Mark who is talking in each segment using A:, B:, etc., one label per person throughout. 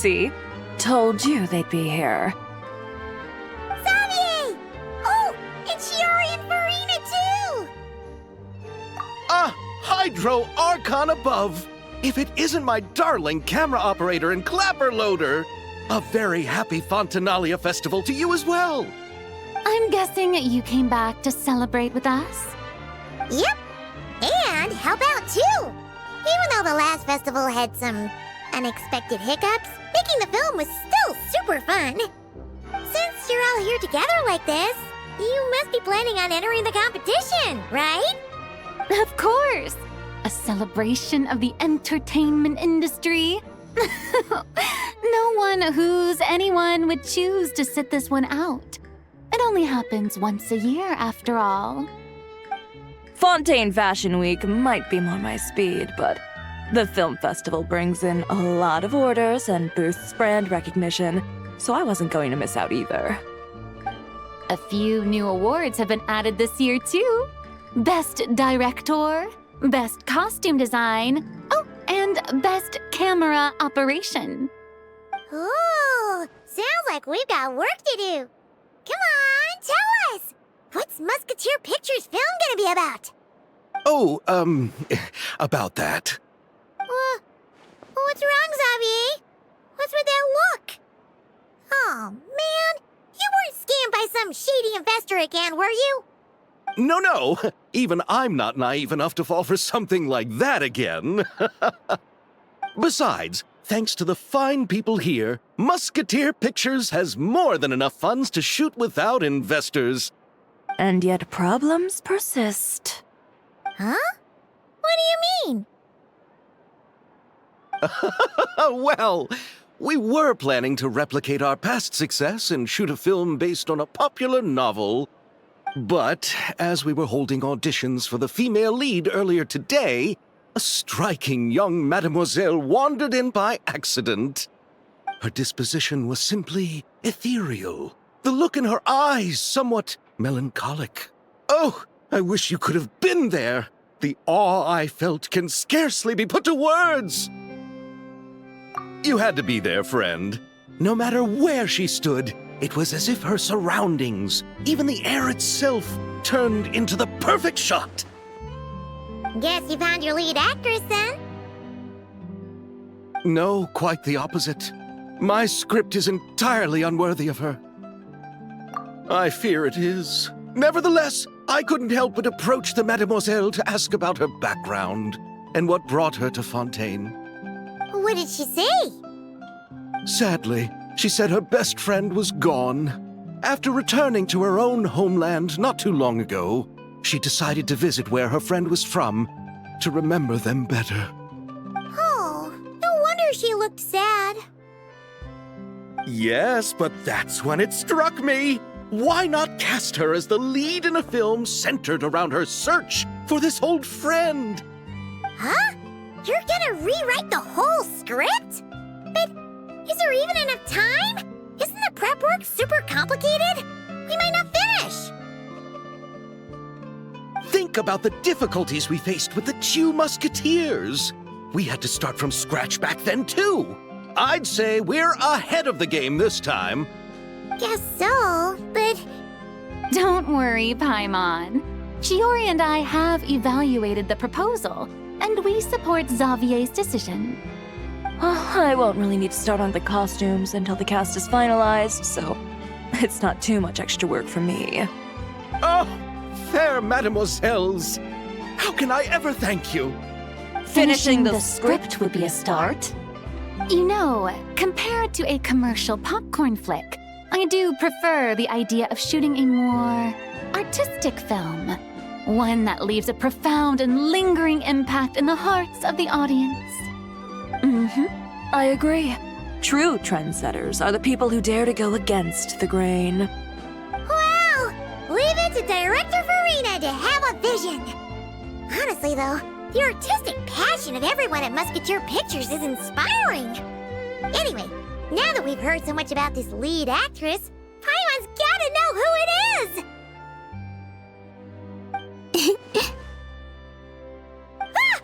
A: See? Told you they'd be here.
B: Xavier! Oh, and Shiori and Farina too!
C: Ah, Hydro Archon above! If it isn't my darling camera operator and clapper loader! A very happy Fontinalia festival to you as well!
D: I'm guessing you came back to celebrate with us?
B: Yep, and help out too! Even though the last festival had some unexpected hiccups, making the film was still super fun. Since you're all here together like this, you must be planning on entering the competition, right?
D: Of course! A celebration of the entertainment industry. No one who's anyone would choose to sit this one out. It only happens once a year, after all.
A: Fontaine Fashion Week might be more my speed, but the film festival brings in a lot of orders and boosts brand recognition, so I wasn't going to miss out either.
D: A few new awards have been added this year, too. Best Director, Best Costume Design, oh, and Best Camera Operation.
B: Ooh, sounds like we've got work to do. Come on, tell us! What's Musketeer Pictures' film gonna be about?
C: Oh, about that.
B: What's wrong, Xavier? What's with that look? Oh, man, you weren't scammed by some shady investor again, were you?
C: No, even I'm not naive enough to fall for something like that again. Besides, thanks to the fine people here, Musketeer Pictures has more than enough funds to shoot without investors.
A: And yet problems persist.
B: Huh? What do you mean?
C: Well, we were planning to replicate our past success and shoot a film based on a popular novel. But as we were holding auditions for the female lead earlier today, a striking young mademoiselle wandered in by accident. Her disposition was simply ethereal, the look in her eyes somewhat melancholic. Oh, I wish you could have been there. The awe I felt can scarcely be put to words. You had to be there, friend. No matter where she stood, it was as if her surroundings, even the air itself, turned into the perfect shot.
B: Guess you found your lead actress, then?
C: No, quite the opposite. My script is entirely unworthy of her. I fear it is. Nevertheless, I couldn't help but approach the mademoiselle to ask about her background and what brought her to Fontaine.
B: What did she say?
C: Sadly, she said her best friend was gone. After returning to her own homeland not too long ago, she decided to visit where her friend was from to remember them better.
B: Oh, no wonder she looked sad.
C: Yes, but that's when it struck me. Why not cast her as the lead in a film centered around her search for this old friend?
B: Huh? You're gonna rewrite the whole script? But is there even enough time? Isn't the prep work super complicated? We might not finish.
C: Think about the difficulties we faced with the two Musketeers. We had to start from scratch back then, too. I'd say we're ahead of the game this time.
B: Guess so, but...
D: Don't worry, Paimon. Shiori and I have evaluated the proposal, and we support Xavier's decision.
A: I won't really need to start on the costumes until the cast is finalized, so it's not too much extra work for me.
C: Oh, fair mademoiselles. How can I ever thank you?
D: Finishing the script would be a start. You know, compared to a commercial popcorn flick, I do prefer the idea of shooting a more artistic film. One that leaves a profound and lingering impact in the hearts of the audience.
A: I agree. True trendsetters are the people who dare to go against the grain.
B: Wow! Leave it to Director Farina to have a vision. Honestly, though, the artistic passion of everyone at Musketeer Pictures is inspiring. Anyway, now that we've heard so much about this lead actress, Paimon's gotta know who it is! Ah!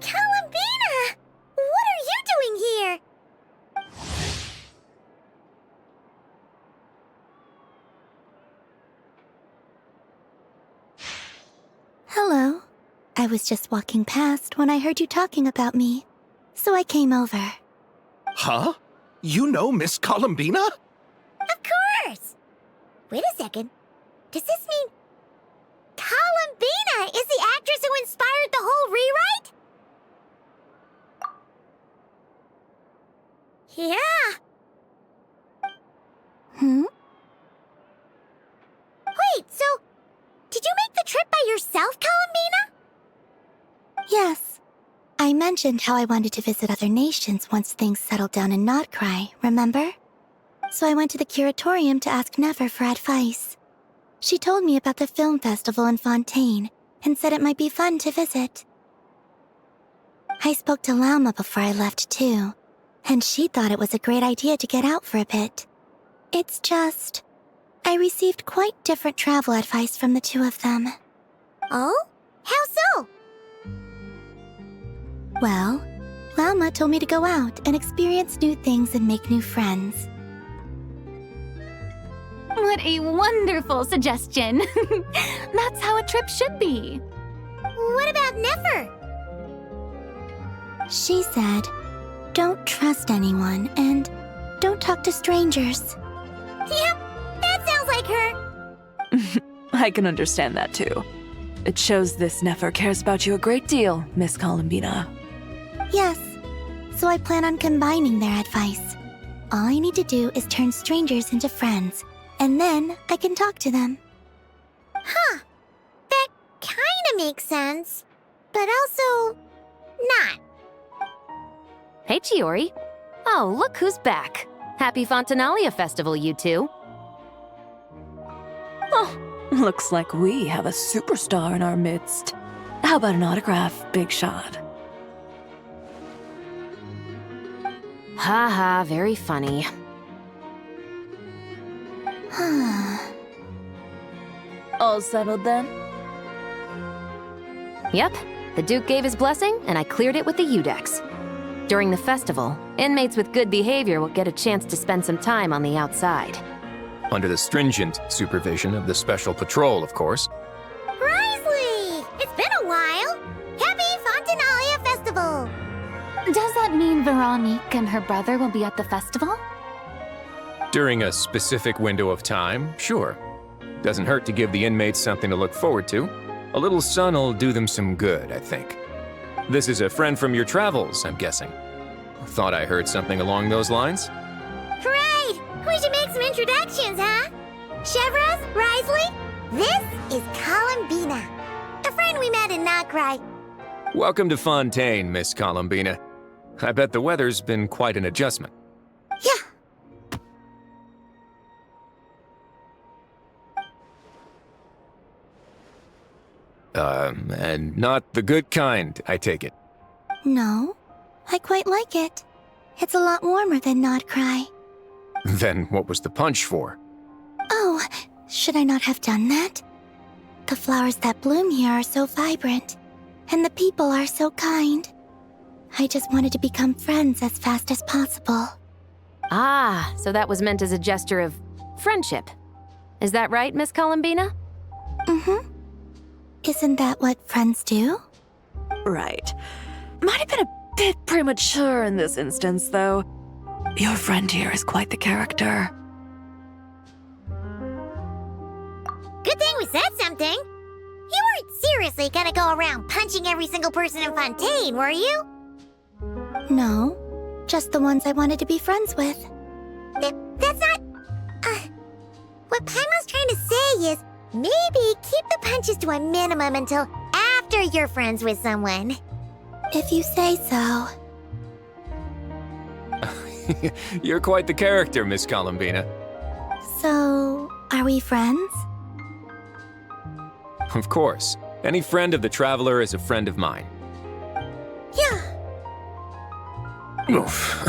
B: Columbina! What are you doing here? I was just walking past when I heard you talking about me, so I came over.
C: Huh? You know Miss Columbina?
B: Of course! Wait a second. Does this mean Columbina is the actress who inspired the whole rewrite? Yeah. Wait, so did you make the trip by yourself, Columbina? Yes. I mentioned how I wanted to visit other nations once things settled down in 𝒏𝒂𝒄𝒕, remember? So I went to the curatorium to ask Nefer for advice. She told me about the film festival in Fontaine and said it might be fun to visit. I spoke to 𝒠𝒠 before I left too, and she thought it was a great idea to get out for a bit. It's just, I received quite different travel advice from the two of them. Oh? How so? Well, 𝒠𝒠 told me to go out and experience new things and make new friends.
D: What a wonderful suggestion! That's how a trip should be.
B: What about Nefer? She said, don't trust anyone and don't talk to strangers. Yep, that sounds like her.
A: I can understand that too. It shows this Nefer cares about you a great deal, Miss Columbina.
B: Yes, so I plan on combining their advice. All I need to do is turn strangers into friends, and then I can talk to them. Huh, that kinda makes sense, but also not.
E: Hey, Chiori. Oh, look who's back. Happy Fontinalia Festival, you two.
A: Oh, looks like we have a superstar in our midst. How about an autograph, Big Shot?
E: Ha ha, very funny.
A: All settled then?
E: Yep, the Duke gave his blessing, and I cleared it with the Udex. During the festival, inmates with good behavior will get a chance to spend some time on the outside.
F: Under the stringent supervision of the Special Patrol, of course.
B: Risley! It's been a while! Happy Fontinalia Festival!
D: Does that mean Veronique and her brother will be at the festival?
F: During a specific window of time, sure. Doesn't hurt to give the inmates something to look forward to. A little sun'll do them some good, I think. This is a friend from your travels, I'm guessing. Thought I heard something along those lines?
B: Great! We should make some introductions, huh? Chevros, Risley, this is Columbina, a friend we met in 𝒏𝒂𝒄𝒕.
F: Welcome to Fontaine, Miss Columbina. I bet the weather's been quite an adjustment.
B: Yeah.
F: And not the good kind, I take it.
B: No, I quite like it. It's a lot warmer than 𝒏𝒂𝒄𝒕.
F: Then what was the punch for?
B: Oh, should I not have done that? The flowers that bloom here are so vibrant, and the people are so kind. I just wanted to become friends as fast as possible.
E: Ah, so that was meant as a gesture of friendship. Is that right, Miss Columbina?
B: Mm-hmm. Isn't that what friends do?
A: Right. Might have been a bit premature in this instance, though. Your friend here is quite the character.
B: Good thing we said something. You weren't seriously gonna go around punching every single person in Fontaine, were you? No, just the ones I wanted to be friends with. That's not... what Paimon's trying to say is, maybe keep the punches to a minimum until after you're friends with someone. If you say so.
F: You're quite the character, Miss Columbina.
B: So, are we friends?
F: Of course. Any friend of the Traveler is a friend of mine.
B: Yeah.
F: Oof.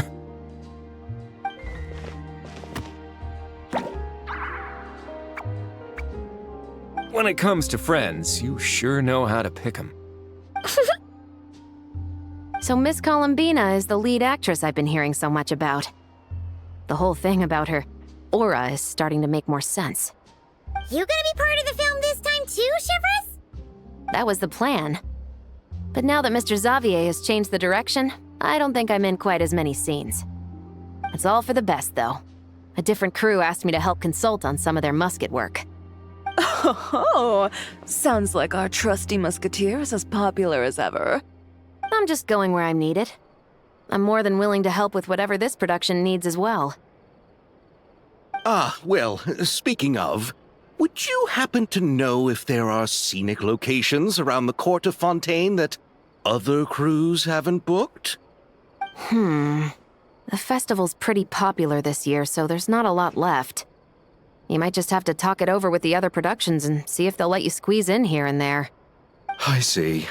F: When it comes to friends, you sure know how to pick 'em.
E: So Miss Columbina is the lead actress I've been hearing so much about. The whole thing about her aura is starting to make more sense.
B: You gonna be part of the film this time too, Shivers?
E: That was the plan. But now that Mr. Xavier has changed the direction, I don't think I'm in quite as many scenes. It's all for the best, though. A different crew asked me to help consult on some of their musket work.
A: Oh, sounds like our trusty musketeer is as popular as ever.
E: I'm just going where I'm needed. I'm more than willing to help with whatever this production needs as well.
C: Ah, well, speaking of, would you happen to know if there are scenic locations around the court of Fontaine that other crews haven't booked?
E: The festival's pretty popular this year, so there's not a lot left. You might just have to talk it over with the other productions and see if they'll let you squeeze in here and there.
C: I see.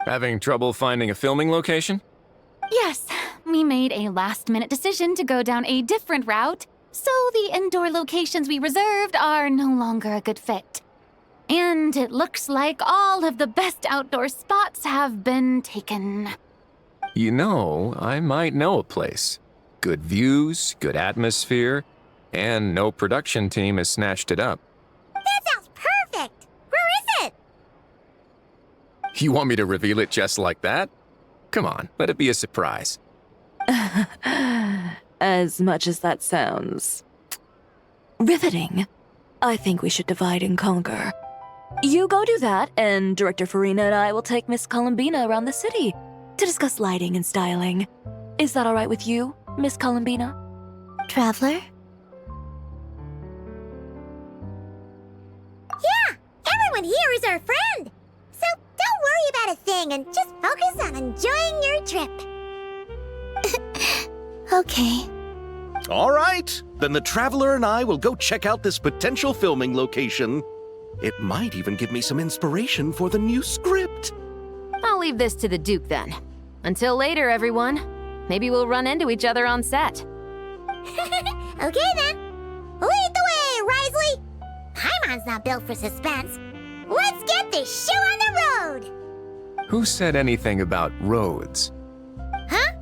F: Having trouble finding a filming location?
D: Yes, we made a last-minute decision to go down a different route, so the indoor locations we reserved are no longer a good fit. And it looks like all of the best outdoor spots have been taken.
F: You know, I might know a place. Good views, good atmosphere, and no production team has snatched it up.
B: That sounds perfect! Where is it?
F: You want me to reveal it just like that? Come on, let it be a surprise.
A: As much as that sounds riveting, I think we should divide and conquer. You go do that, and Director Farina and I will take Miss Columbina around the city to discuss lighting and styling. Is that all right with you, Miss Columbina?
B: Traveler? Yeah! Everyone here is our friend! So don't worry about a thing and just focus on enjoying your trip. Okay.
C: All right, then the Traveler and I will go check out this potential filming location. It might even give me some inspiration for the new script.
E: I'll leave this to the Duke then. Until later, everyone. Maybe we'll run into each other on set.
B: Okay then. Lead the way, Wisely! Paimon's not built for suspense. Let's get this show on the road!
F: Who said anything about roads?
B: Huh?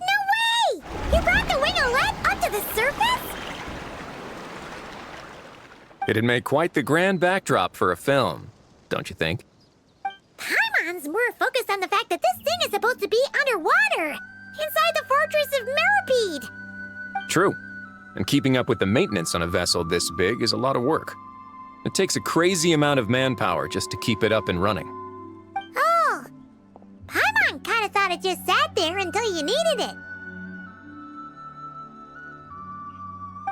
B: No way! You brought the winglet up to the surface?
F: It'd make quite the grand backdrop for a film, don't you think?
B: Paimon's more focused on the fact that this thing is supposed to be underwater, inside the fortress of Meropide.
F: True. And keeping up with the maintenance on a vessel this big is a lot of work. It takes a crazy amount of manpower just to keep it up and running.
B: Oh, Paimon kind of thought it just sat there until you needed it.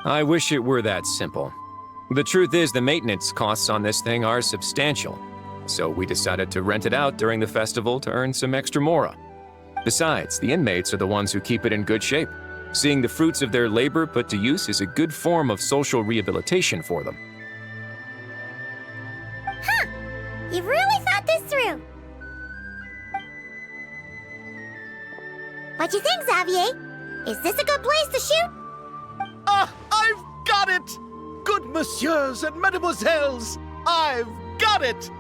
F: I wish it were that simple. The truth is the maintenance costs on this thing are substantial. So we decided to rent it out during the festival to earn some extra mora. Besides, the inmates are the ones who keep it in good shape. Seeing the fruits of their labor put to use is a good form of social rehabilitation for them.
B: Huh, you've really thought this through. What you think, Xavier? Is this a good place to shoot?
C: Ah, I've got it! Good messieurs and mesdemoiselles, I've got it!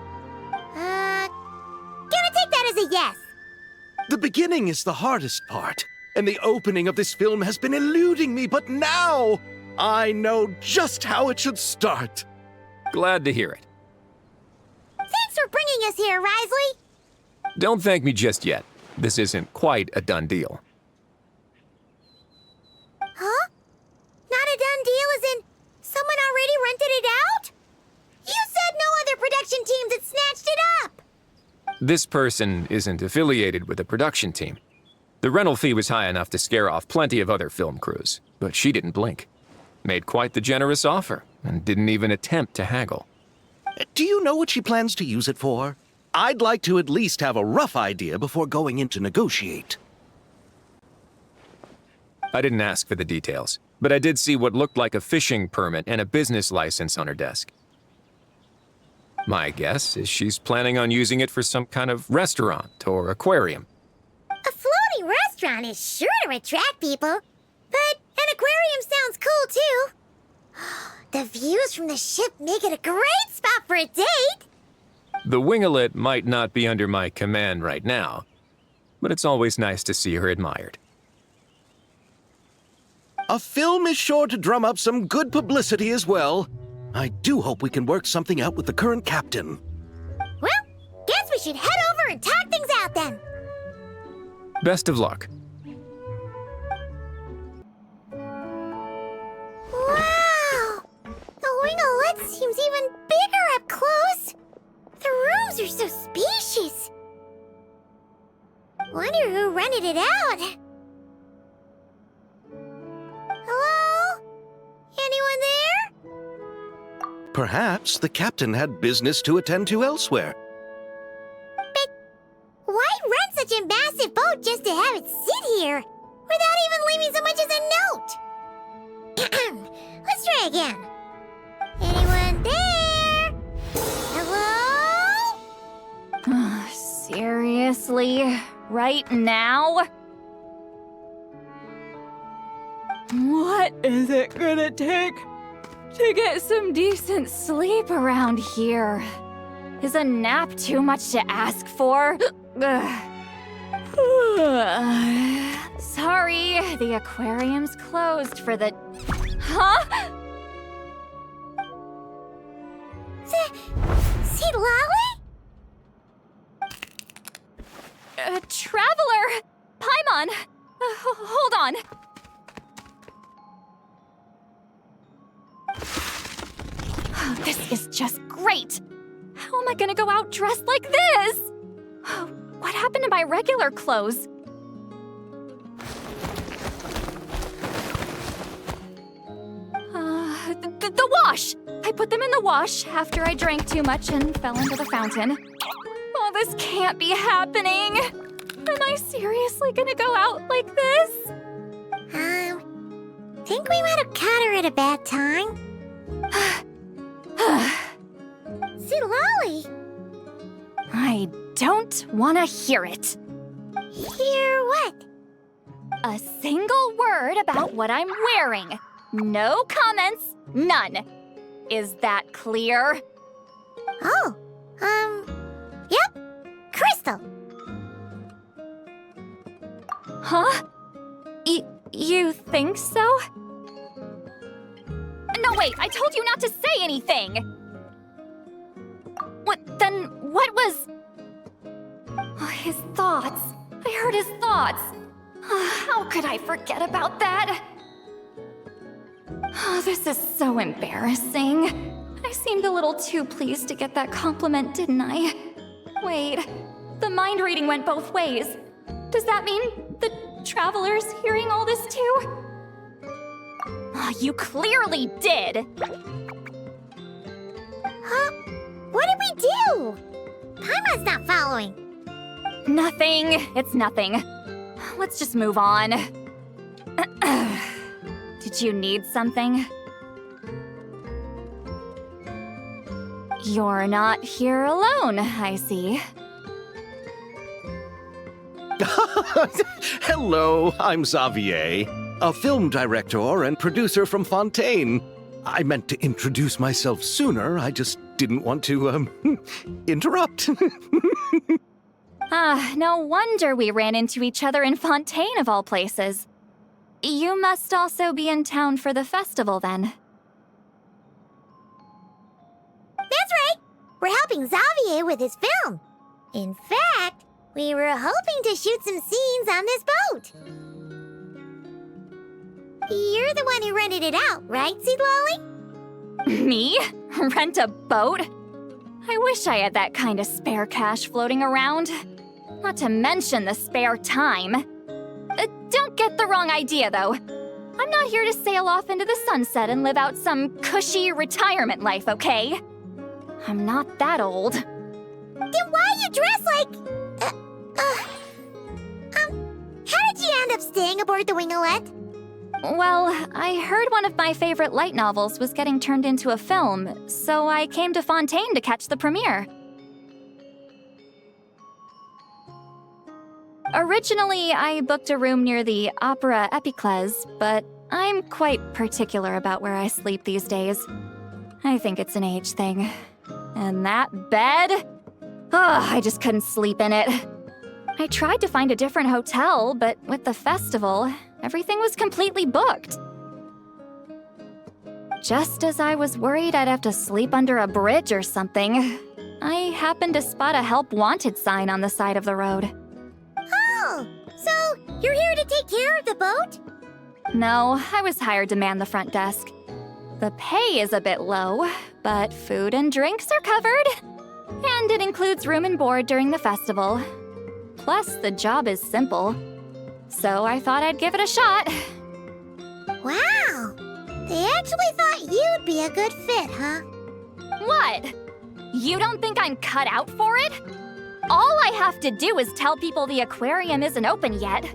B: Gonna take that as a yes.
C: The beginning is the hardest part, and the opening of this film has been eluding me, but now I know just how it should start.
F: Glad to hear it.
B: Thanks for bringing us here, Risley.
F: Don't thank me just yet. This isn't quite a done deal.
B: Huh? Not a done deal as in someone already rented it out? You said no other production teams had snatched it up!
F: This person isn't affiliated with a production team. The rental fee was high enough to scare off plenty of other film crews, but she didn't blink. Made quite the generous offer, and didn't even attempt to haggle.
C: Do you know what she plans to use it for? I'd like to at least have a rough idea before going in to negotiate.
F: I didn't ask for the details, but I did see what looked like a fishing permit and a business license on her desk. My guess is she's planning on using it for some kind of restaurant or aquarium.
B: A floating restaurant is sure to attract people, but an aquarium sounds cool too. The views from the ship make it a great spot for a date.
F: The winglet might not be under my command right now, but it's always nice to see her admired.
C: A film is sure to drum up some good publicity as well. I do hope we can work something out with the current captain.
B: Well, guess we should head over and talk things out then.
F: Best of luck.
B: Wow! The winglet seems even bigger up close. The rooms are so spacious. Wonder who rented it out. Hello? Anyone there?
C: Perhaps the captain had business to attend to elsewhere.
B: But why rent such a massive boat just to have it sit here without even leaving so much as a note? Let's try again. Anyone there? Hello?
D: Seriously? Right now? What is it gonna take to get some decent sleep around here? Is a nap too much to ask for? Sorry, the aquarium's closed for the... Huh?
B: 𝒖𝒏𝒏𝒚?
D: Traveler! Paimon! Hold on. This is just great! How am I gonna go out dressed like this? What happened to my regular clothes? The wash! I put them in the wash after I drank too much and fell into the fountain. Oh, this can't be happening! Am I seriously gonna go out like this?
B: Think we might have caught her at a bad time. 𝒖𝒏𝒏𝒚?
D: I don't wanna hear it.
B: Hear what?
D: A single word about what I'm wearing. No comments, none. Is that clear?
B: Oh, yep. Crystal.
D: Huh? You think so? No, wait, I told you not to say anything! What was... Oh, his thoughts. I heard his thoughts. How could I forget about that? Oh, this is so embarrassing. I seemed a little too pleased to get that compliment, didn't I? Wait, the mind reading went both ways. Does that mean the traveler's hearing all this too? Oh, you clearly did!
B: Huh? What did we do? Paimon's not following.
D: Nothing. It's nothing. Let's just move on. Did you need something? You're not here alone, I see.
C: Hello, I'm Xavier, a film director and producer from Fontaine. I meant to introduce myself sooner, I just didn't want to, interrupt.
D: No wonder we ran into each other in Fontaine of all places. You must also be in town for the festival, then.
B: That's right. We're helping Xavier with his film. In fact, we were hoping to shoot some scenes on this boat. You're the one who rented it out, right, 𝒖𝒏💏💚?
D: Me? Rent a boat? I wish I had that kind of spare cash floating around. Not to mention the spare time. Don't get the wrong idea, though. I'm not here to sail off into the sunset and live out some cushy retirement life, okay? I'm not that old.
B: Then why you dress like... how did you end up staying aboard the winglet?
D: Well, I heard one of my favorite light novels was getting turned into a film, so I came to Fontaine to catch the premiere. Originally, I booked a room near the Opera Epicles, but I'm quite particular about where I sleep these days. I think it's an age thing. And that bed? I just couldn't sleep in it. I tried to find a different hotel, but with the festival, everything was completely booked. Just as I was worried I'd have to sleep under a bridge or something, I happened to spot a help wanted sign on the side of the road.
B: Oh, so you're here to take care of the boat?
D: No, I was hired to man the front desk. The pay is a bit low, but food and drinks are covered. And it includes room and board during the festival. Plus, the job is simple. So I thought I'd give it a shot.
B: Wow! They actually thought you'd be a good fit, huh?
D: What? You don't think I'm cut out for it? All I have to do is tell people the aquarium isn't open yet.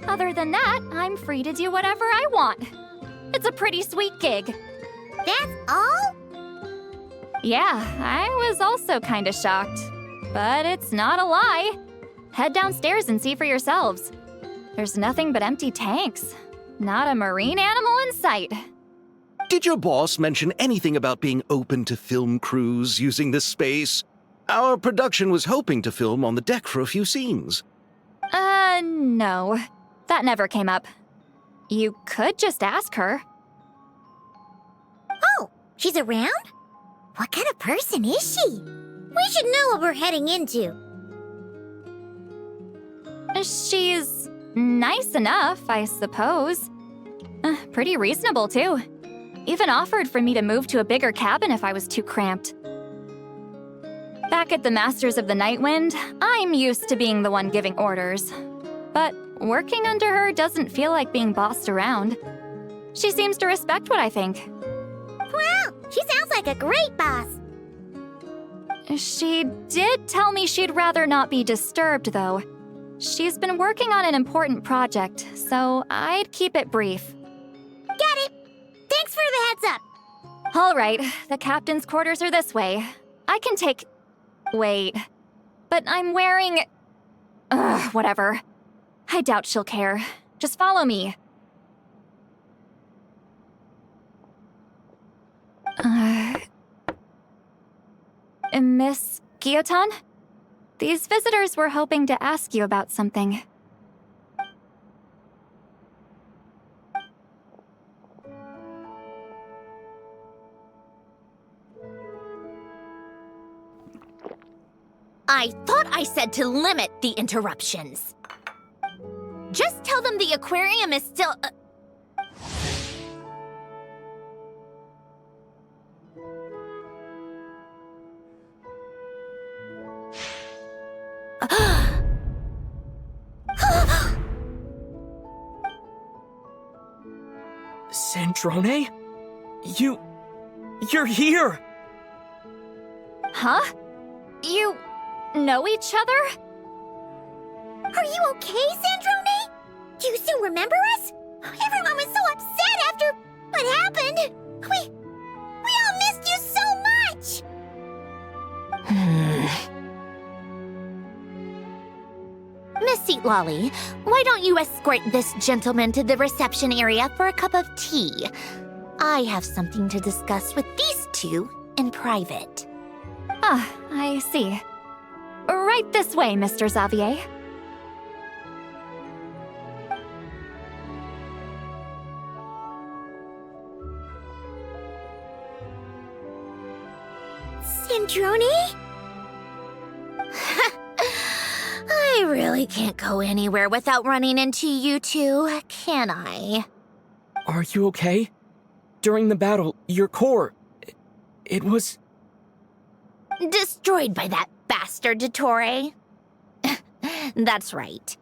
D: Other than that, I'm free to do whatever I want. It's a pretty sweet gig.
B: That's all?
D: Yeah, I was also kinda shocked. But it's not a lie. Head downstairs and see for yourselves. There's nothing but empty tanks. Not a marine animal in sight.
C: Did your boss mention anything about being open to film crews using this space? Our production was hoping to film on the deck for a few scenes.
D: No. That never came up. You could just ask her.
B: Oh, she's around? What kind of person is she? We should know what we're heading into.
D: She's nice enough, I suppose. Pretty reasonable, too. Even offered for me to move to a bigger cabin if I was too cramped. Back at the Masters of the Night Wind, I'm used to being the one giving orders. But working under her doesn't feel like being bossed around. She seems to respect what I think.
B: Wow, she sounds like a great boss.
D: She did tell me she'd rather not be disturbed, though. She's been working on an important project, so I'd keep it brief.
B: Got it. Thanks for the heads up.
D: All right, the captain's quarters are this way. I can take... Wait. But I'm wearing... whatever. I doubt she'll care. Just follow me. Miss Guillotin? These visitors were hoping to ask you about something.
G: I thought I said to limit the interruptions. Just tell them the aquarium is still...
H: Sandrone? You're here!
D: Huh? You know each other?
B: Are you okay, Sandrone? Do you still remember us? Everyone was so upset after what happened. We all missed you so much.
G: Miss Seatlolly, why don't you escort this gentleman to the reception area for a cup of tea? I have something to discuss with these two in private.
D: Ah, I see. Right this way, Mr. Xavier.
B: Sandrone?
G: I really can't go anywhere without running into you two, can I?
H: Are you okay? During the battle, your core... it was...
G: Destroyed by that bastard Dottore. That's right.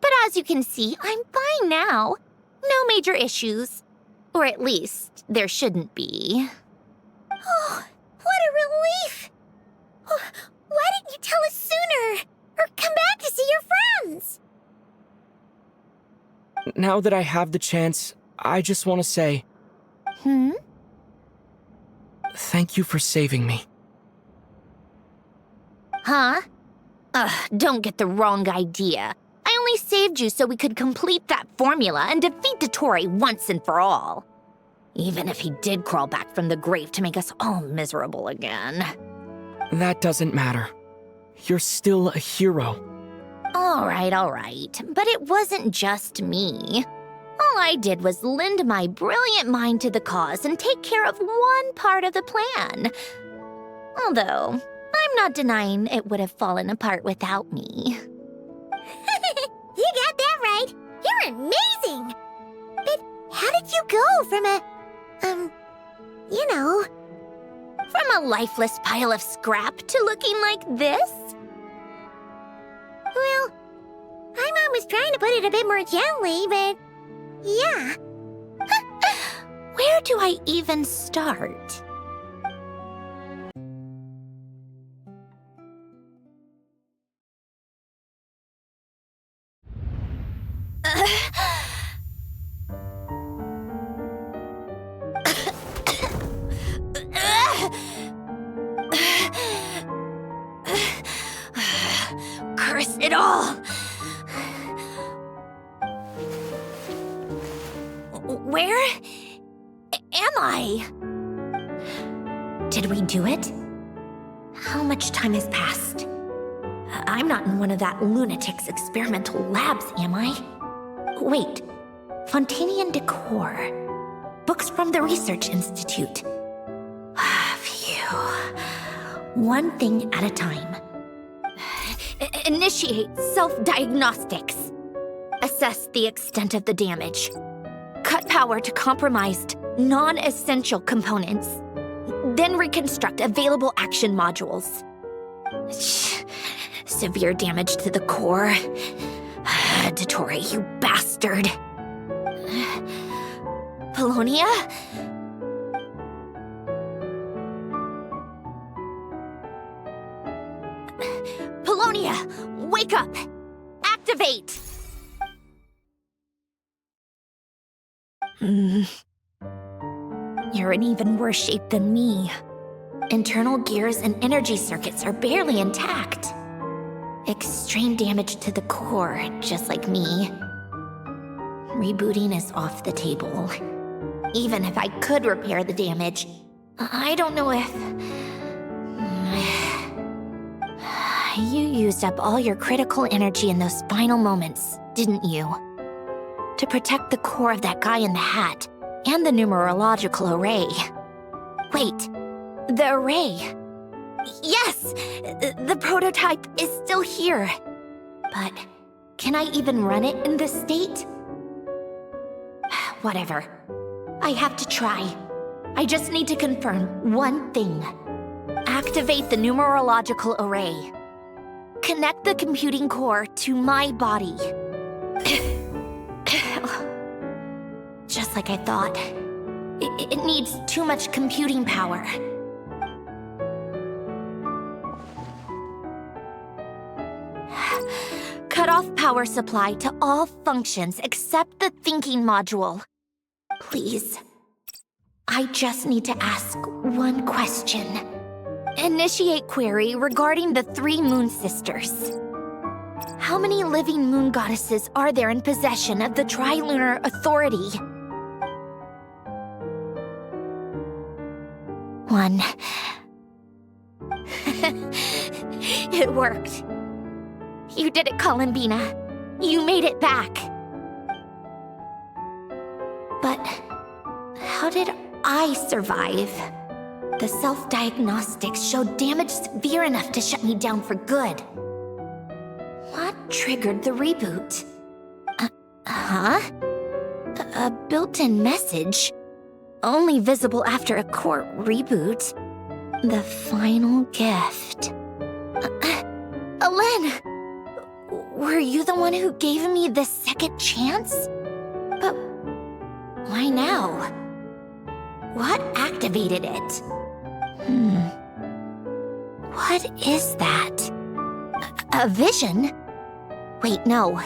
G: But as you can see, I'm fine now. No major issues. Or at least, there shouldn't be.
B: Oh, what a relief! Why didn't you tell us sooner? Or come back to see your friends?
H: Now that I have the chance, I just want to say... Thank you for saving me.
G: Huh? Don't get the wrong idea. I only saved you so we could complete that formula and defeat Dottore once and for all. Even if he did crawl back from the grave to make us all miserable again.
H: That doesn't matter. You're still a hero.
G: All right. But it wasn't just me. All I did was lend my brilliant mind to the cause and take care of one part of the plan. Although, I'm not denying it would have fallen apart without me.
B: You got that right. You're amazing. But how did you go from
G: From a lifeless pile of scrap to looking like this?
B: Well, my mom was trying to put it a bit more gently, but yeah.
G: Where do I even start? Curse it all! Where am I? Did we do it? How much time has passed? I'm not in one of that lunatic's experimental labs, am I? Wait, Fontanian decor. Books from the Research Institute. Phew. One thing at a time. Initiate self-diagnostics. Assess the extent of the damage. Cut power to compromised, non-essential components. Then reconstruct available action modules. Severe damage to the core. Dottore, you bastard. Polonia? Polonia, wake up! Activate! You're in even worse shape than me. Internal gears and energy circuits are barely intact. Extreme damage to the core, just like me. Rebooting is off the table. Even if I could repair the damage, I don't know if... You used up all your critical energy in those final moments, didn't you? To protect the core of that guy in the hat, and the numerological array. Wait, the array. Yes! The prototype is still here. But can I even run it in this state? Whatever. I have to try. I just need to confirm one thing. Activate the numerological array. Connect the computing core to my body. Just like I thought. It needs too much computing power. Cut off power supply to all functions except the thinking module. Please. I just need to ask one question. Initiate query regarding the 3 moon sisters. How many living moon goddesses are there in possession of the Trilunar Authority? 1. It worked. You did it, Columbina. You made it back. But how did I survive? The self-diagnostics showed damage severe enough to shut me down for good. What triggered the reboot? A built-in message? Only visible after a core reboot. The final gift. Alen! Were you the one who gave me this second chance? But why now? What activated it? What is that? A vision? Wait, no.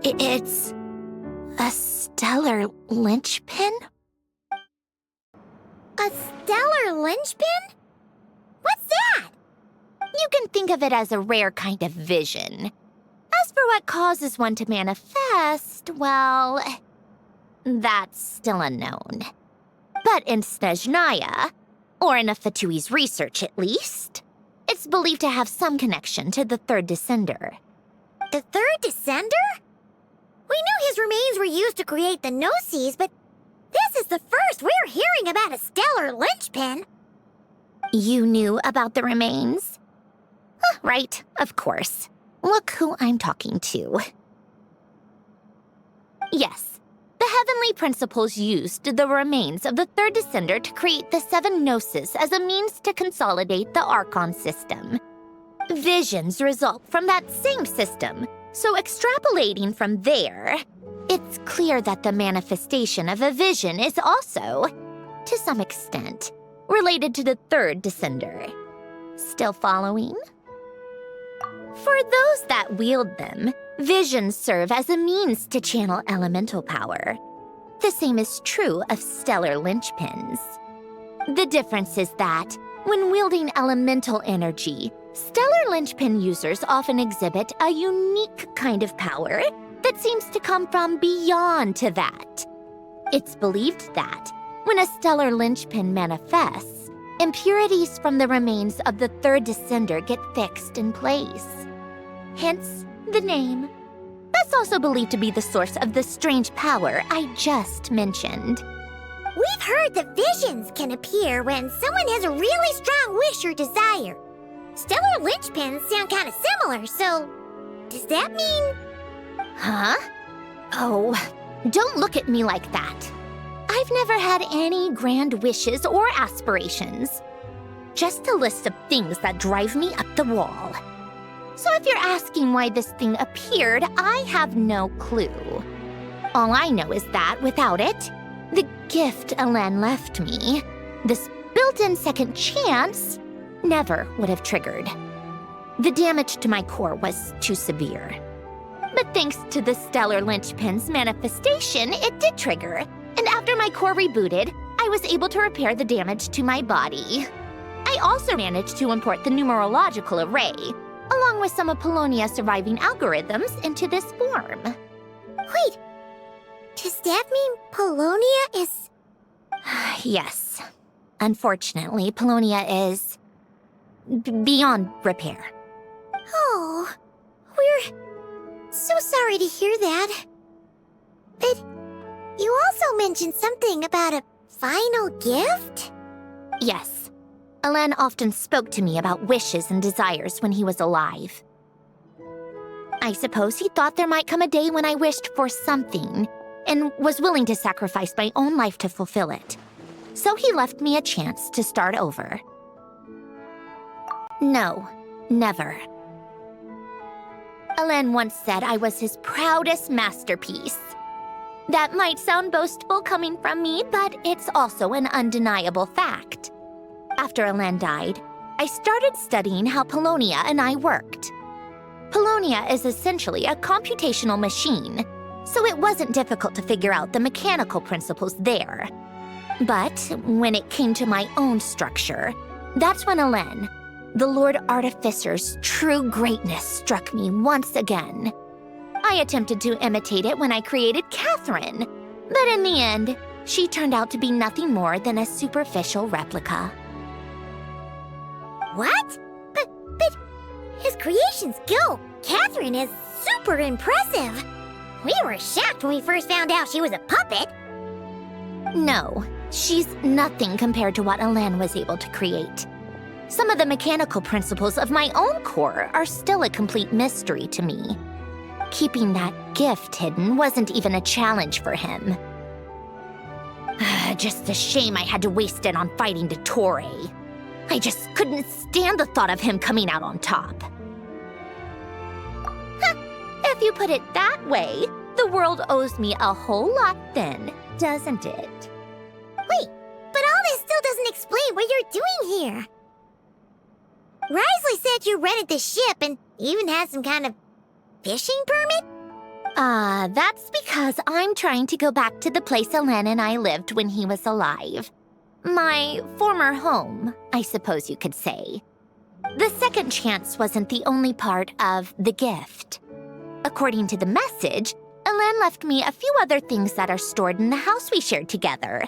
G: It's a stellar linchpin?
B: A stellar linchpin? What's that?
G: You can think of it as a rare kind of vision. As for what causes one to manifest, well, that's still unknown. But in Snezhnaya, or in 𝒑𝒑𝒏𝒄𝒕's research at least, it's believed to have some connection to the third descender.
B: The third descender? We knew his remains were used to create the Gnosis, but this is the first we're hearing about a stellar linchpin.
G: You knew about the remains? Right, of course. Look who I'm talking to. Yes, the heavenly principles used the remains of the third descender to create the 7 Gnosis as a means to consolidate the Archon system. Visions result from that same system, so extrapolating from there, it's clear that the manifestation of a vision is also, to some extent, related to the third descender. Still following? For those that wield them, visions serve as a means to channel elemental power. The same is true of stellar linchpins. The difference is that, when wielding elemental energy, stellar linchpin users often exhibit a unique kind of power that seems to come from beyond to that. It's believed that, when a stellar linchpin manifests, impurities from the remains of the third descender get fixed in place. Hence, the name. That's also believed to be the source of the strange power I just mentioned.
B: We've heard that visions can appear when someone has a really strong wish or desire. Stellar linchpins sound kind of similar, so does that mean...
G: Huh? Oh, don't look at me like that. I've never had any grand wishes or aspirations. Just a list of things that drive me up the wall. So if you're asking why this thing appeared, I have no clue. All I know is that without it, the gift Alen left me, this built-in second chance, never would have triggered. The damage to my core was too severe. But thanks to the stellar linchpin's manifestation, it did trigger. And after my core rebooted, I was able to repair the damage to my body. I also managed to import the numerological array, along with some of Polonia's surviving algorithms, into this form.
B: Wait, does that mean Polonia is...
G: Yes. Unfortunately, Polonia is... beyond repair.
B: Oh, we're so sorry to hear that. But you also mentioned something about a final gift?
G: Yes. Alen often spoke to me about wishes and desires when he was alive. I suppose he thought there might come a day when I wished for something, and was willing to sacrifice my own life to fulfill it. So he left me a chance to start over. No, never. Alen once said I was his proudest masterpiece. That might sound boastful coming from me, but it's also an undeniable fact. After Alen died, I started studying how Polonia and I worked. Polonia is essentially a computational machine, so it wasn't difficult to figure out the mechanical principles there. But when it came to my own structure, that's when Alen, the Lord Artificer's true greatness, struck me once again. I attempted to imitate it when I created Catherine, but in the end, she turned out to be nothing more than a superficial replica.
B: What? But his creation skill, Catherine, is super impressive. We were shocked when we first found out she was a puppet.
G: No, she's nothing compared to what Alen was able to create. Some of the mechanical principles of my own core are still a complete mystery to me. Keeping that gift hidden wasn't even a challenge for him. Just a shame I had to waste it on fighting Dottore. I just couldn't stand the thought of him coming out on top. If you put it that way, the world owes me a whole lot then, doesn't it?
B: Wait, but all this still doesn't explain what you're doing here. Risley said you rented the ship and even had some kind of fishing permit?
G: That's because I'm trying to go back to the place Alen and I lived when he was alive. My former home, I suppose you could say. The second chance wasn't the only part of the gift. According to the message, Alen left me a few other things that are stored in the house we shared together.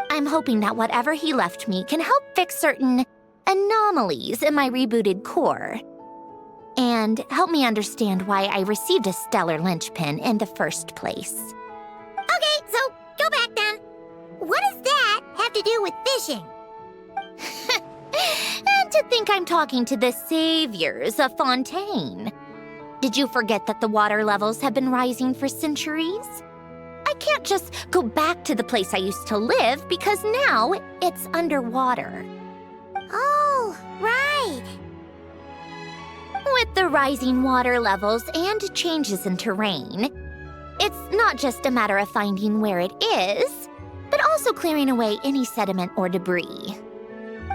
G: I'm hoping that whatever he left me can help fix certain anomalies in my rebooted core. and help me understand why I received a stellar linchpin in the first place.
B: Okay, so go back then. What does that have to do with fishing?
G: And to think I'm talking to the saviors of Fontaine. Did you forget that the water levels have been rising for centuries? I can't just go back to the place I used to live because now it's underwater.
B: Oh, right.
G: With the rising water levels and changes in terrain, it's not just a matter of finding where it is, but also clearing away any sediment or debris.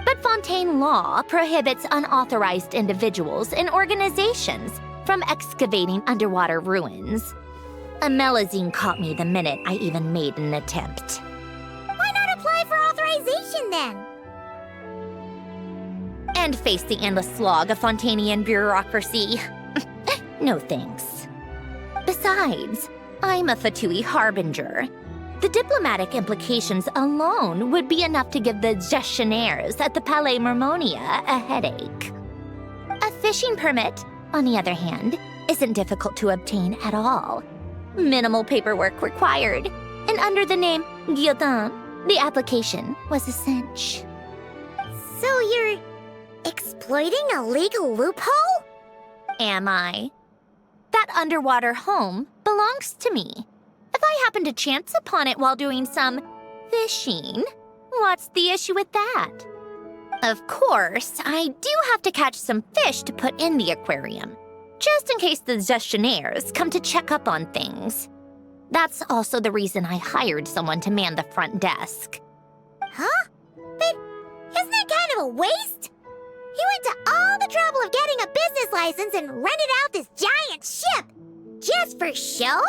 G: But Fontaine law prohibits unauthorized individuals and organizations from excavating underwater ruins. A Melazine caught me the minute I even made an attempt.
B: Why not apply for authorization then?
G: And face the endless slog of Fontainian bureaucracy. No thanks. Besides, I'm a Fatui harbinger. The diplomatic implications alone would be enough to give the gestionnaires at the Palais Mermonia a headache. A fishing permit, on the other hand, isn't difficult to obtain at all. Minimal paperwork required, and under the name Guillotin, the application was a cinch.
B: So you're exploiting a legal loophole?
G: Am I? That underwater home belongs to me. If I happen to chance upon it while doing some fishing, what's the issue with that? Of course, I do have to catch some fish to put in the aquarium, just in case the gestionnaires come to check up on things. That's also the reason I hired someone to man the front desk.
B: Huh? But isn't that kind of a waste? He went to all the trouble of getting a business license and rented out this giant ship. Just for show?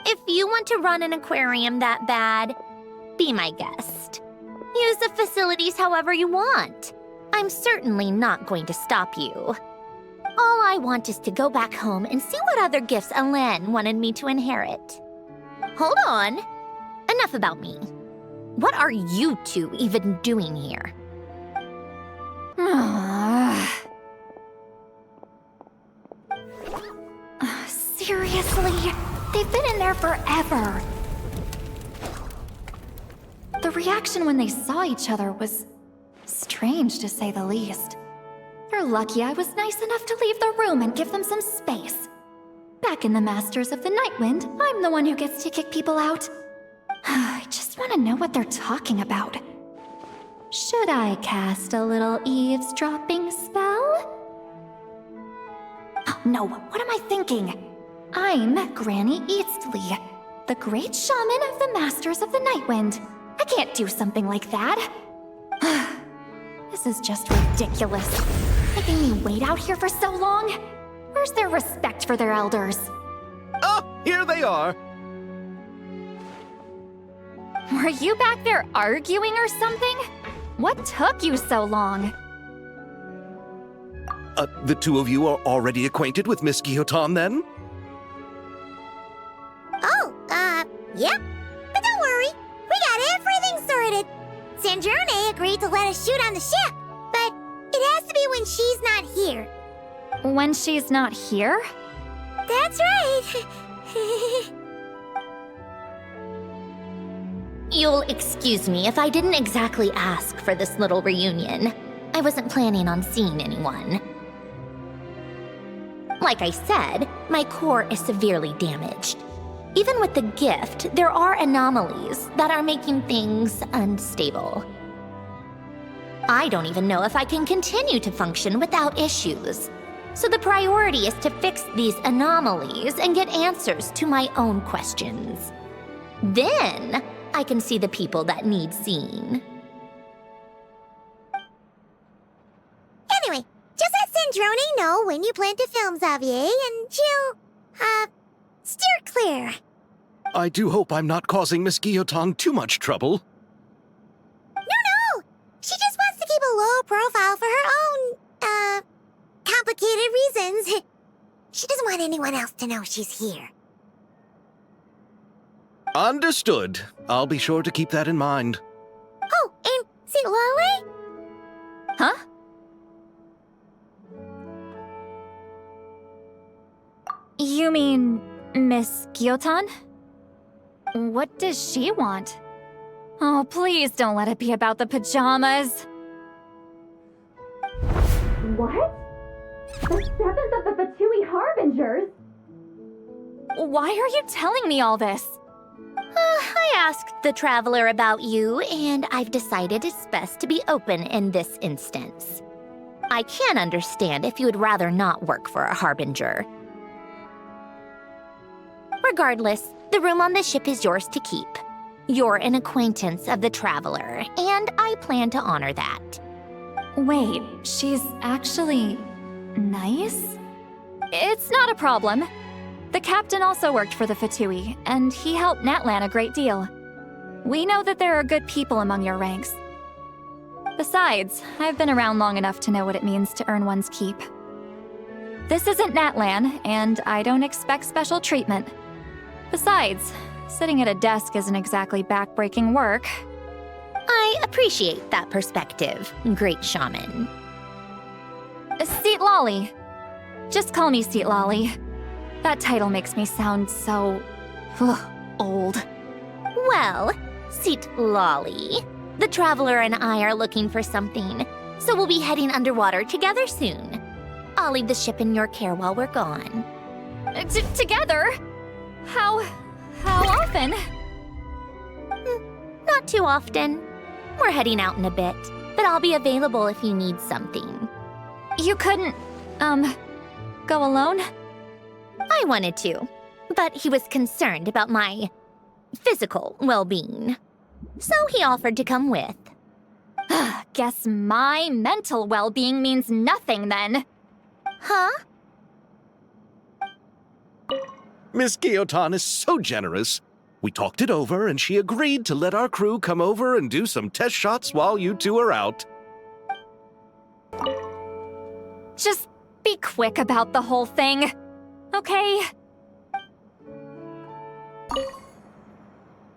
G: If you want to run an aquarium that bad, be my guest. Use the facilities however you want. I'm certainly not going to stop you. All I want is to go back home and see what other gifts Alain wanted me to inherit. Hold on. Enough about me. What are you two even doing here?
D: Seriously? They've been in there forever. The reaction when they saw each other was strange, to say the least. They're lucky I was nice enough to leave the room and give them some space. Back in the Masters of the Nightwind, I'm the one who gets to kick people out. I just want to know what they're talking about. Should I cast a little eavesdropping spell? Oh no, what am I thinking? I'm Granny Eastly, the great shaman of the Masters of the Nightwind. I can't do something like that. This is just ridiculous. Making me wait out here for so long? Where's their respect for their elders?
C: Oh, here they are.
D: Were you back there arguing or something? What took you so long?
C: The two of you are already acquainted with Miss Guillotin, then?
B: Oh, yep. But don't worry, we got everything sorted. Sanjurne agreed to let us shoot on the ship, but it has to be when she's not here.
D: When she's not here?
B: That's right.
G: You'll excuse me if I didn't exactly ask for this little reunion. I wasn't planning on seeing anyone. Like I said, my core is severely damaged. Even with the gift, there are anomalies that are making things unstable. I don't even know if I can continue to function without issues. So the priority is to fix these anomalies and get answers to my own questions. Then, I can see the people that need seeing.
B: Anyway, just let Sanjurne know when you plan to film Xavier, and she'll, steer clear.
C: I do hope I'm not causing Miss Guillotin too much trouble.
B: No! She just wants to keep a low profile for her own, complicated reasons. She doesn't want anyone else to know she's here.
C: Understood. I'll be sure to keep that in mind.
B: Oh, and Silale?
D: Huh? You mean Miss Gyotan? What does she want? Oh, please don't let it be about the pajamas. What? The 7th of the 𝑭𝒐𝒏𝒏𝒚 Harbingers? Why are you telling me all this?
G: I asked the Traveler about you, and I've decided it's best to be open in this instance. I can understand if you would rather not work for a Harbinger. Regardless, the room on the ship is yours to keep. You're an acquaintance of the Traveler, and I plan to honor that.
D: Wait, she's actually nice? It's not a problem. The captain also worked for the Fatui, and he helped Natlan a great deal. We know that there are good people among your ranks. Besides, I've been around long enough to know what it means to earn one's keep. This isn't Natlan, and I don't expect special treatment. Besides, sitting at a desk isn't exactly back-breaking work.
G: I appreciate that perspective, Great Shaman.
D: Seat Lolly. Just call me Seat Lolly. That title makes me sound so... old.
G: Well, Seat Lolly, the Traveler and I are looking for something, so we'll be heading underwater together soon. I'll leave the ship in your care while we're gone.
D: Together? How often?
G: Not too often. We're heading out in a bit, but I'll be available if you need something.
D: You couldn't, go alone?
G: I wanted to, but he was concerned about my physical well-being. So he offered to come with.
D: Guess my mental well-being means nothing then.
G: Huh?
C: Miss Gyotan is so generous. We talked it over, and she agreed to let our crew come over and do some test shots while you two are out.
D: Just be quick about the whole thing, okay?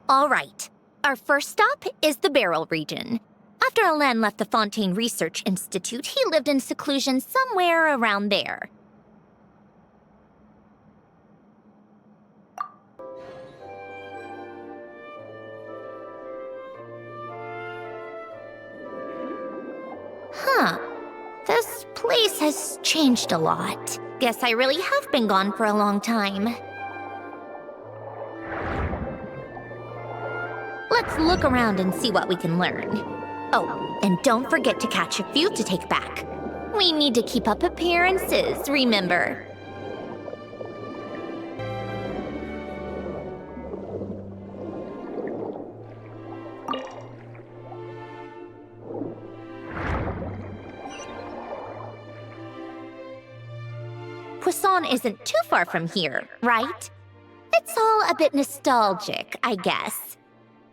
G: All right. Our first stop is the Beryl region. After Alain left the Fontaine Research Institute, he lived in seclusion somewhere around there. Huh. This place has changed a lot. Guess I really have been gone for a long time. Let's look around and see what we can learn. Oh, and don't forget to catch a few to take back. We need to keep up appearances, remember? Poisson isn't too far from here, right? It's all a bit nostalgic, I guess.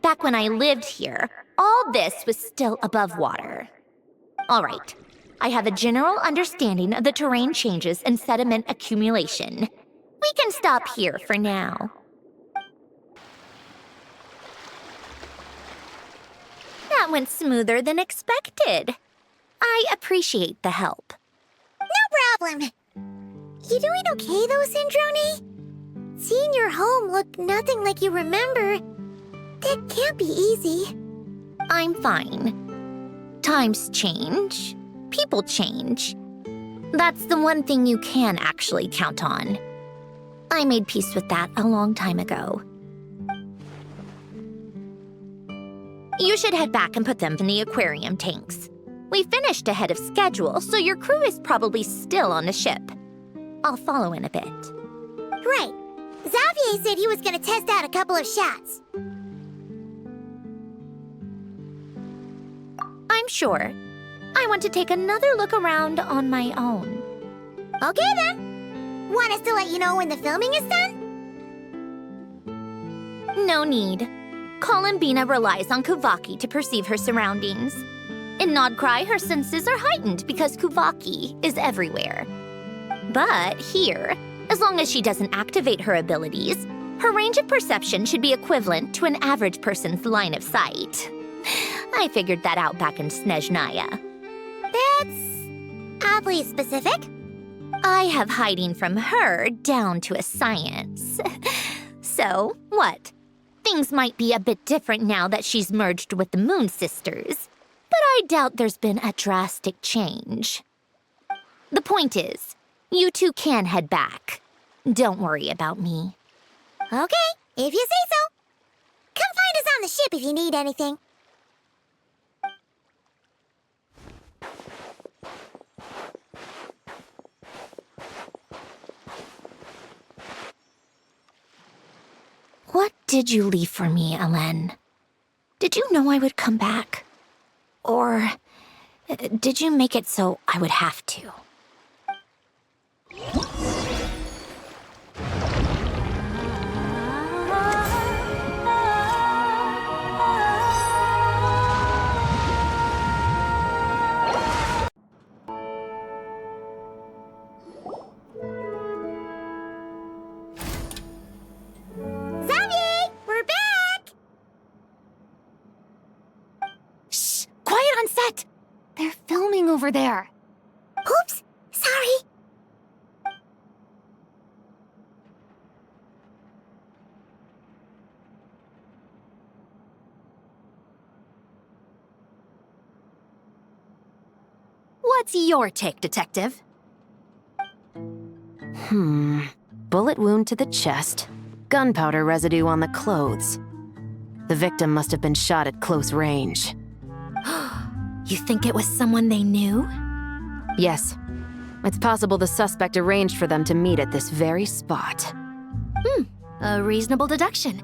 G: Back when I lived here, all this was still above water. All right, I have a general understanding of the terrain changes and sediment accumulation. We can stop here for now. That went smoother than expected. I appreciate the help.
B: No problem. You doing okay though, Syndrone? Seeing your home look nothing like you remember, that can't be easy.
G: I'm fine. Times change. People change. That's the one thing you can actually count on. I made peace with that a long time ago. You should head back and put them in the aquarium tanks. We finished ahead of schedule, so your crew is probably still on the ship. I'll follow in a bit.
B: Right. Xavier said he was gonna test out a couple of shots.
G: I'm sure. I want to take another look around on my own.
B: Okay then. Want us to let you know when the filming is done?
G: No need. Columbina relies on Kuvaki to perceive her surroundings. In Nodcry, her senses are heightened because Kuvaki is everywhere. But here, as long as she doesn't activate her abilities, her range of perception should be equivalent to an average person's line of sight. I figured that out back in Snezhnaya.
B: That's oddly specific.
G: I have hiding from her down to a science. So, what? Things might be a bit different now that she's merged with the Moon Sisters, but I doubt there's been a drastic change. The point is, you two can head back. Don't worry about me.
B: Okay, if you say so. Come find us on the ship if you need anything.
G: What did you leave for me, Ellen? Did you know I would come back? Or did you make it so I would have to?
B: Xavier, we're back!
D: Shh! Quiet on set! They're filming over there.
B: Oops, sorry.
G: What's your take, Detective?
E: Bullet wound to the chest. Gunpowder residue on the clothes. The victim must have been shot at close range.
G: You think it was someone they knew?
E: Yes. It's possible the suspect arranged for them to meet at this very spot.
G: A reasonable deduction.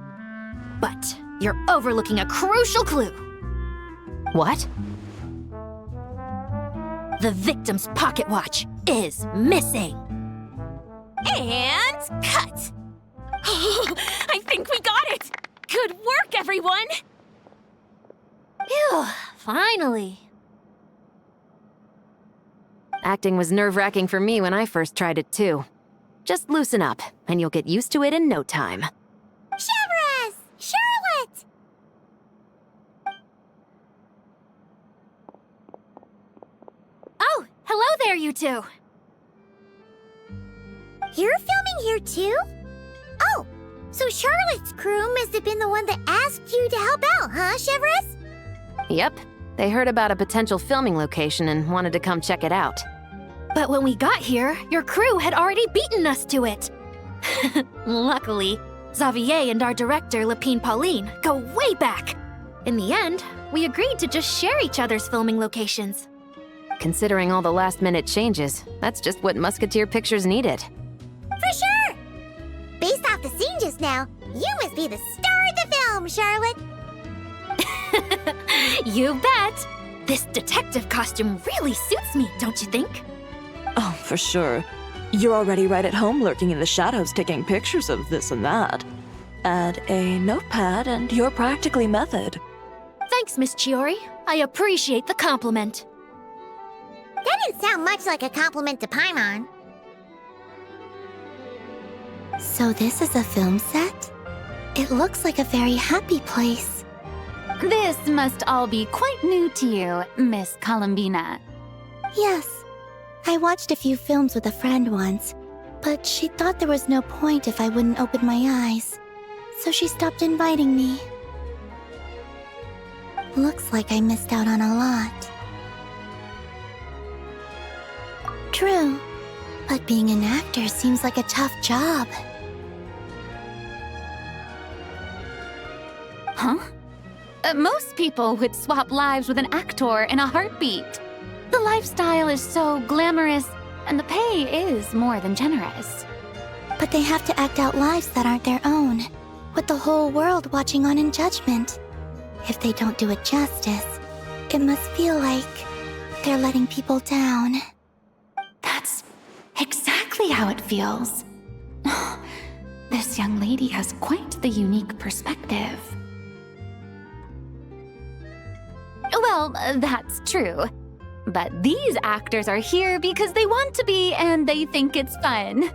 G: But you're overlooking a crucial clue.
E: What?
G: The victim's pocket watch is missing. And cut!
A: I think we got it! Good work, everyone!
G: Phew, finally.
E: Acting was nerve-wracking for me when I first tried it too. Just loosen up, and you'll get used to it in no time.
B: Chevrez! Charlotte!
G: Oh, hello there, you two.
B: You're filming here too? Oh, so Charlotte's crew must have been the one that asked you to help out, huh, Chevrez?
E: Yep. They heard about a potential filming location and wanted to come check it out.
G: But when we got here, your crew had already beaten us to it. Luckily, Xavier and our director, Lapine Pauline, go way back. In the end, we agreed to just share each other's filming locations.
E: Considering all the last-minute changes, that's just what Musketeer Pictures needed.
B: For sure! Based off the scene just now, you must be the star of the film, Charlotte!
G: You bet! This detective costume really suits me, don't you think?
A: Oh, for sure. You're already right at home lurking in the shadows taking pictures of this and that. Add a notepad and you're practically method.
G: Thanks, Miss Chiori. I appreciate the compliment.
B: That didn't sound much like a compliment to Paimon. So this is a film set? It looks like a very happy place.
D: This must all be quite new to you, Miss Columbina.
B: Yes. I watched a few films with a friend once, but she thought there was no point if I wouldn't open my eyes. So she stopped inviting me. Looks like I missed out on a lot. True, but being an actor seems like a tough job.
D: Huh? Most people would swap lives with an actor in a heartbeat. The lifestyle is so glamorous, and the pay is more than generous.
B: But they have to act out lives that aren't their own, with the whole world watching on in judgment. If they don't do it justice, it must feel like they're letting people down.
D: That's exactly how it feels. This young lady has quite the unique perspective. Well, that's true. But these actors are here because they want to be and they think it's fun.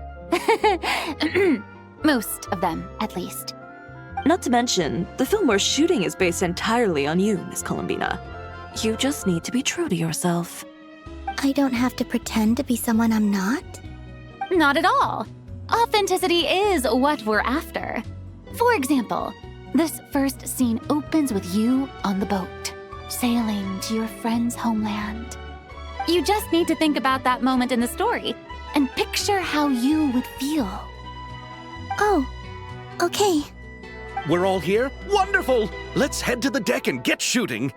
D: Most of them, at least.
A: Not to mention, the film we're shooting is based entirely on you, Miss Columbina. You just need to be true to yourself.
B: I don't have to pretend to be someone I'm not?
D: Not at all. Authenticity is what we're after. For example, this first scene opens with you on the boat, sailing to your friend's homeland. You just need to think about that moment in the story and picture how you would feel.
B: Oh, okay.
C: We're all here? Wonderful! Let's head to the deck and get shooting.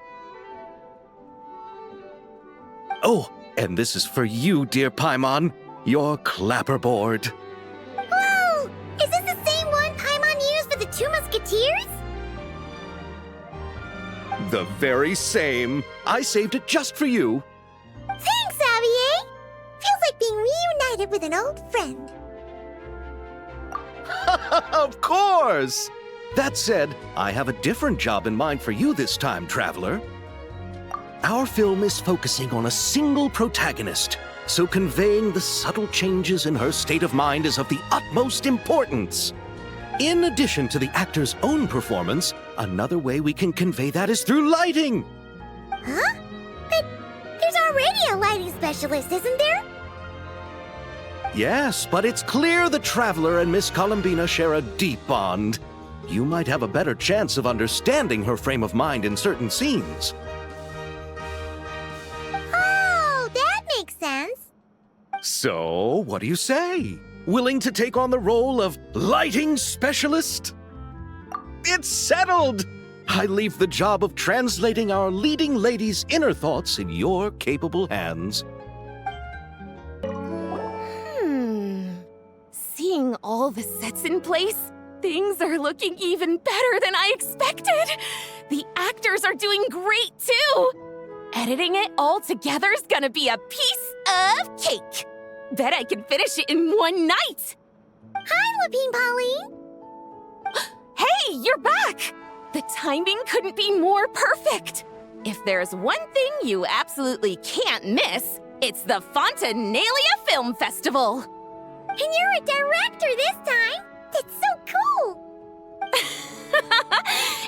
C: Oh, and this is for you, dear Paimon, your clapperboard.
B: Whoa! Is this the same one Paimon used for the Two Musketeers?
C: The very same. I saved it just for you.
B: Thanks, 𝑭𝒐𝒏𝒏! Feels like being reunited with an old friend.
C: Of course! That said, I have a different job in mind for you this time, traveler. Our film is focusing on a single protagonist, so conveying the subtle changes in her state of mind is of the utmost importance. In addition to the actor's own performance, another way we can convey that is through lighting.
B: Huh? But there's already a lighting specialist, isn't there?
C: Yes, but it's clear the traveler and Miss Columbina share a deep bond. You might have a better chance of understanding her frame of mind in certain scenes.
B: Oh, that makes sense.
C: So, what do you say? Willing to take on the role of lighting specialist? It's settled! I leave the job of translating our leading lady's inner thoughts in your capable hands.
A: Seeing all the sets in place, things are looking even better than I expected. The actors are doing great too. Editing it all together is gonna be a piece of cake. Bet I can finish it in one night.
B: Hi, Lapine Pauline.
A: Hey, you're back! The timing couldn't be more perfect. If there's one thing you absolutely can't miss, it's the Fontanalia Film Festival.
B: And you're a director this time. That's so cool.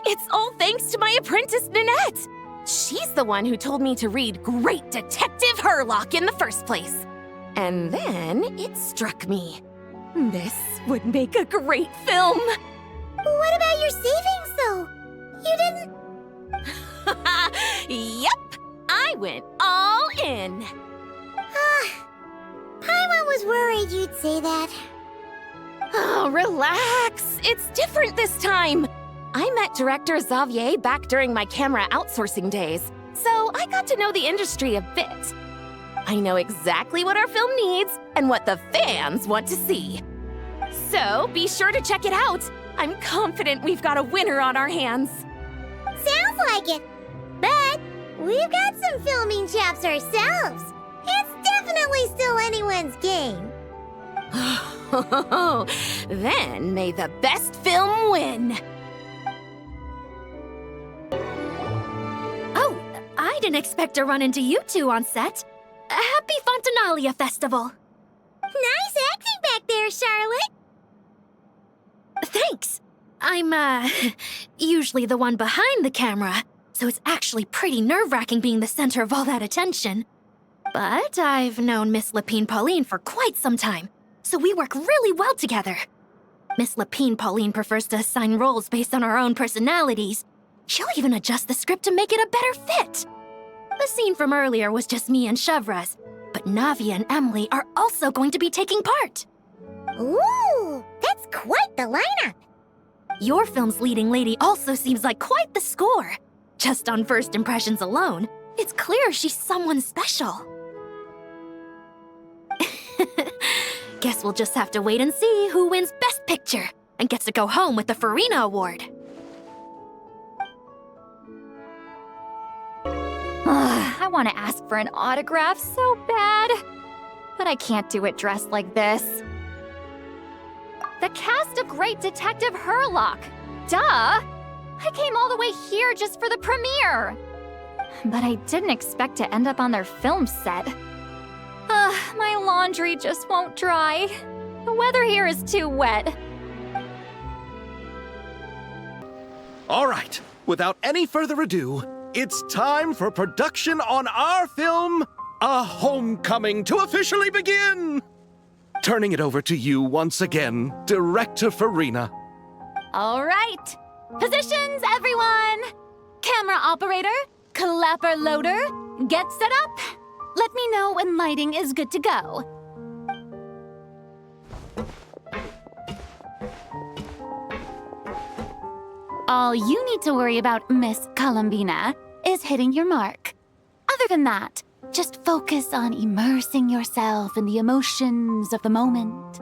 A: It's all thanks to my apprentice, Nanette. She's the one who told me to read Great Detective Herlock in the first place. And then it struck me. This would make a great film.
B: What about your savings, though? You didn't...
A: Yep, I went all in.
B: Paimon was worried you'd say that.
A: Oh, relax. It's different this time. I met director 𝑺𝒖𝒎𝒒 back during my camera outsourcing days, so I got to know the industry a bit. I know exactly what our film needs and what the fans want to see. So be sure to check it out. I'm confident we've got a winner on our hands.
B: Sounds like it. But we've got some filming chops ourselves. It's definitely still anyone's game.
A: Then may the best film win.
G: Oh, I didn't expect to run into you two on set. Happy Fontanalia Festival.
B: Nice acting back there, Charlotte.
G: Thanks. I'm, usually the one behind the camera, so it's actually pretty nerve-wracking being the center of all that attention. But I've known Miss Lapine Pauline for quite some time, so we work really well together. Miss Lapine Pauline prefers to assign roles based on our own personalities. She'll even adjust the script to make it a better fit. The scene from earlier was just me and 𝑺𝒐𝒏𝒏, but Navia and Emily are also going to be taking part.
B: Ooh, that's quite the lineup.
G: Your film's leading lady also seems like quite the score. Just on first impressions alone, it's clear she's someone special. Guess we'll just have to wait and see who wins Best Picture and gets to go home with the Farina Award.
D: I want to ask for an autograph so bad, but I can't do it dressed like this. The cast of Great Detective Herlock. Duh! I came all the way here just for the premiere. But I didn't expect to end up on their film set. My laundry just won't dry. The weather here is too wet.
C: All right, without any further ado, it's time for production on our film, A Homecoming, to officially begin! Turning it over to you once again, Director Farina.
D: All right. Positions, everyone. Camera operator, clapper loader, get set up. Let me know when lighting is good to go. All you need to worry about, Miss Columbina, is hitting your mark. Other than that, just focus on immersing yourself in the emotions of the moment.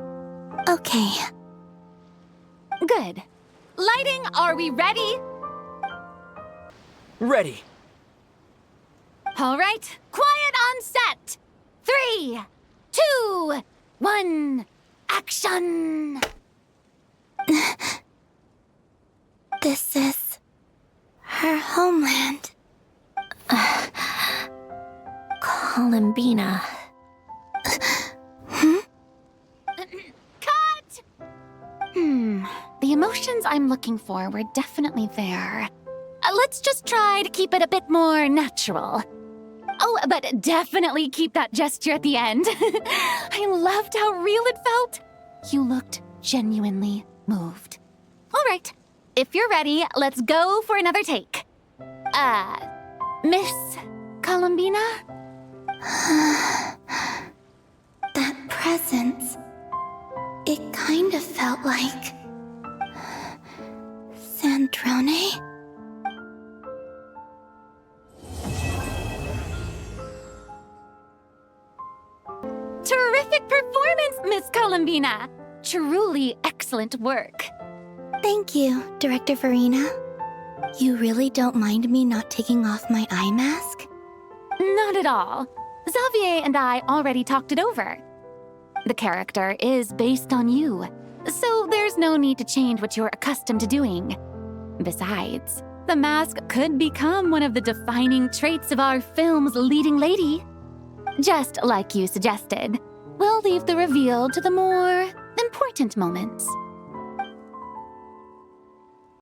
B: Okay.
D: Good. Lighting, are we ready?
H: Ready.
D: All right, quiet on set. 3, 2, 1, action!
B: This is her homeland.
G: Columbina.
D: Cut! The emotions I'm looking for were definitely there. Let's just try to keep it a bit more natural. Oh, but definitely keep that gesture at the end. I loved how real it felt. You looked genuinely moved. All right, if you're ready, let's go for another take. Miss Columbina?
B: That presence, it kind of felt like Sandrone.
D: Terrific performance, Miss Columbina. Truly excellent work.
B: Thank you, Director Farina. You really don't mind me not taking off my eye mask?
D: Not at all. Xavier and I already talked it over. The character is based on you, so there's no need to change what you're accustomed to doing. Besides, the mask could become one of the defining traits of our film's leading lady. Just like you suggested, we'll leave the reveal to the more important moments.